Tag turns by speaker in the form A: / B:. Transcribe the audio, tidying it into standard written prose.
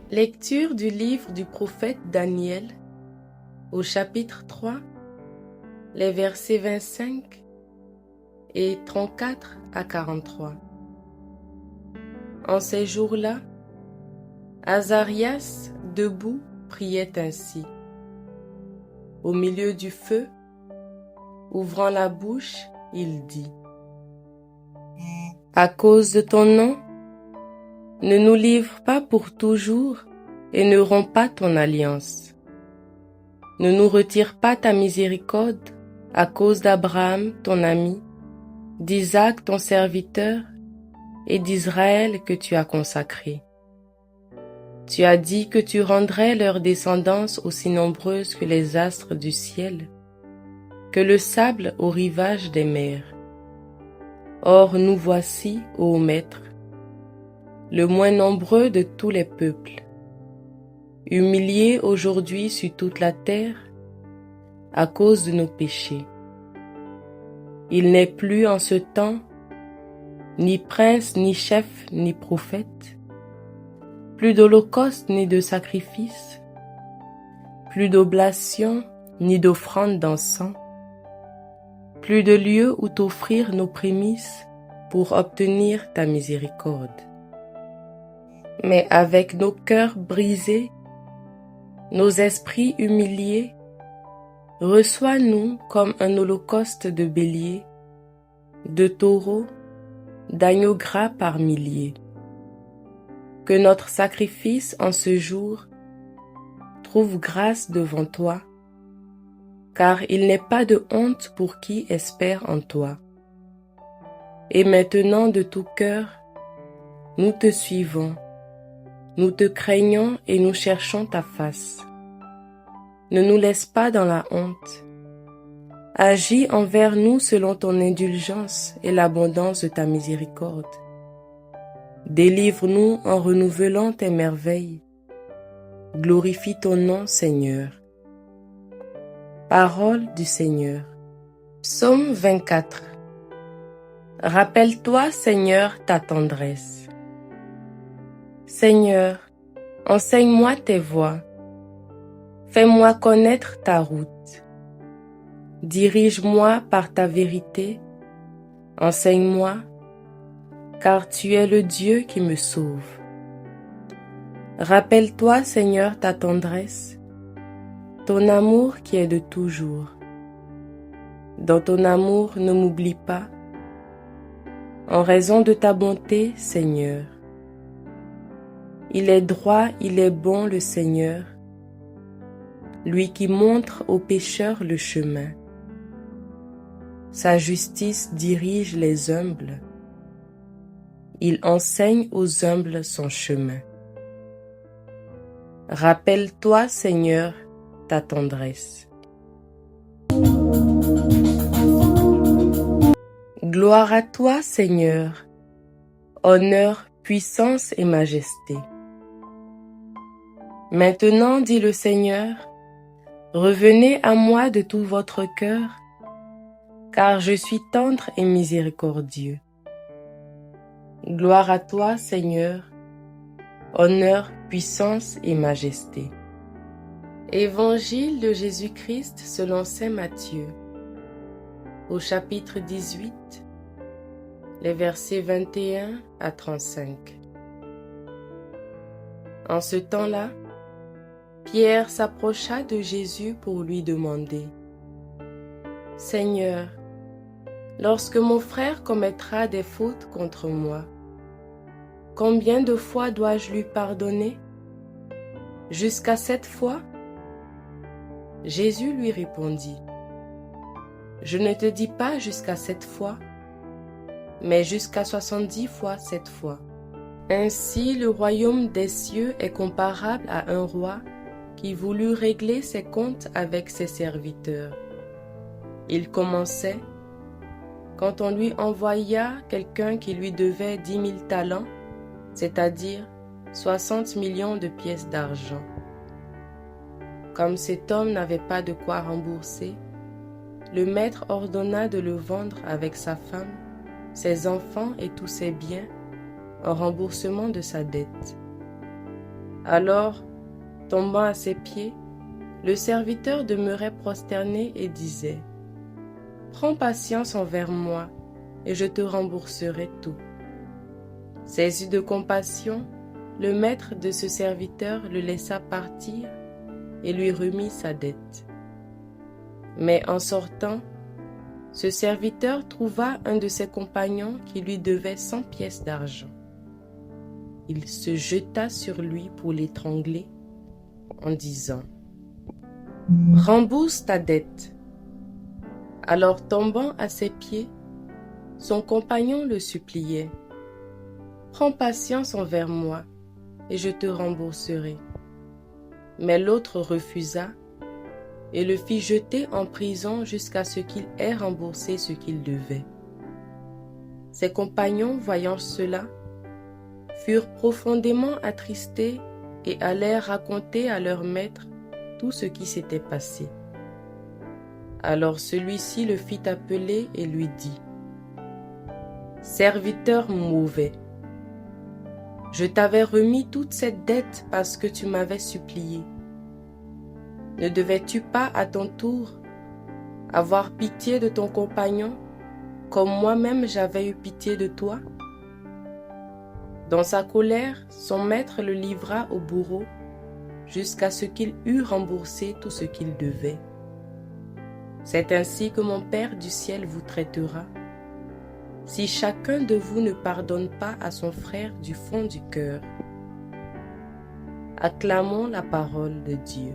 A: Lecture du livre du prophète Daniel, au chapitre 3, les versets 25 et 34 à 43. En ces jours-là, Azarias, debout, priait ainsi. Au milieu du feu, ouvrant la bouche, il dit : « À cause de ton nom, ne nous livre pas pour toujours et ne romps pas ton alliance. Ne nous retire pas ta miséricorde à cause d'Abraham, ton ami, d'Isaac, ton serviteur, et d'Israël que tu as consacré. Tu as dit que tu rendrais leur descendance aussi nombreuse que les astres du ciel, que le sable au rivage des mers. Or nous voici, ô Maître, le moins nombreux de tous les peuples, humiliés aujourd'hui sur toute la terre à cause de nos péchés. Il n'est plus en ce temps ni prince, ni chef, ni prophète, plus d'holocauste ni de sacrifice, plus d'oblation ni d'offrande d'encens, plus de lieu où t'offrir nos prémices pour obtenir ta miséricorde. Mais avec nos cœurs brisés, nos esprits humiliés, reçois-nous comme un holocauste de béliers, de taureaux, d'agneaux gras par milliers. Que notre sacrifice en ce jour trouve grâce devant toi, car il n'est pas de honte pour qui espère en toi. Et maintenant de tout cœur, nous te suivons. Nous te craignons et nous cherchons ta face. Ne nous laisse pas dans la honte. Agis envers nous selon ton indulgence et l'abondance de ta miséricorde. Délivre-nous en renouvelant tes merveilles. Glorifie ton nom, Seigneur. Parole du Seigneur. Psaume 24. Rappelle-toi, Seigneur, ta tendresse. Seigneur, enseigne-moi tes voies. Fais-moi connaître ta route. Dirige-moi par ta vérité. Enseigne-moi, car tu es le Dieu qui me sauve. Rappelle-toi, Seigneur, ta tendresse, ton amour qui est de toujours. Dans ton amour, ne m'oublie pas, en raison de ta bonté, Seigneur. Il est droit, il est bon le Seigneur, lui qui montre aux pécheurs le chemin. Sa justice dirige les humbles. Il enseigne aux humbles son chemin. Rappelle-toi, Seigneur, ta tendresse. Gloire à toi, Seigneur, honneur, puissance et majesté. Maintenant, dit le Seigneur, revenez à moi de tout votre cœur, car je suis tendre et miséricordieux. Gloire à toi, Seigneur, honneur, puissance et majesté. Évangile de Jésus-Christ selon saint Matthieu, au chapitre 18, les versets 21 à 35. En ce temps-là, Pierre s'approcha de Jésus pour lui demander : « Seigneur, lorsque mon frère commettra des fautes contre moi, combien de fois dois-je lui pardonner ? Jusqu'à 7 fois ? » Jésus lui répondit : « Je ne te dis pas jusqu'à 7 fois, mais jusqu'à 70 fois 7 fois. Ainsi le royaume des cieux est comparable à un roi qui voulut régler ses comptes avec ses serviteurs. Il commençait, quand on lui envoya quelqu'un qui lui devait 10 000 talents, c'est-à-dire 60 millions de pièces d'argent. Comme cet homme n'avait pas de quoi rembourser, le maître ordonna de le vendre avec sa femme, ses enfants et tous ses biens en remboursement de sa dette. Alors, tombant à ses pieds, le serviteur demeurait prosterné et disait : « Prends patience envers moi, et je te rembourserai tout. » Saisi de compassion, le maître de ce serviteur le laissa partir et lui remit sa dette. Mais en sortant, ce serviteur trouva un de ses compagnons qui lui devait 100 pièces d'argent. Il se jeta sur lui pour l'étrangler en disant : « Rembourse ta dette. » Alors tombant à ses pieds, son compagnon le suppliait : « Prends patience envers moi, et je te rembourserai. » Mais l'autre refusa et le fit jeter en prison jusqu'à ce qu'il ait remboursé ce qu'il devait. Ses compagnons, voyant cela, furent profondément attristés et allèrent raconter à leur maître tout ce qui s'était passé. Alors celui-ci le fit appeler et lui dit : « Serviteur mauvais, je t'avais remis toute cette dette parce que tu m'avais supplié. Ne devais-tu pas à ton tour avoir pitié de ton compagnon comme moi-même j'avais eu pitié de toi ? » Dans sa colère, son maître le livra au bourreau jusqu'à ce qu'il eût remboursé tout ce qu'il devait. C'est ainsi que mon Père du ciel vous traitera, si chacun de vous ne pardonne pas à son frère du fond du cœur. Acclamons la parole de Dieu.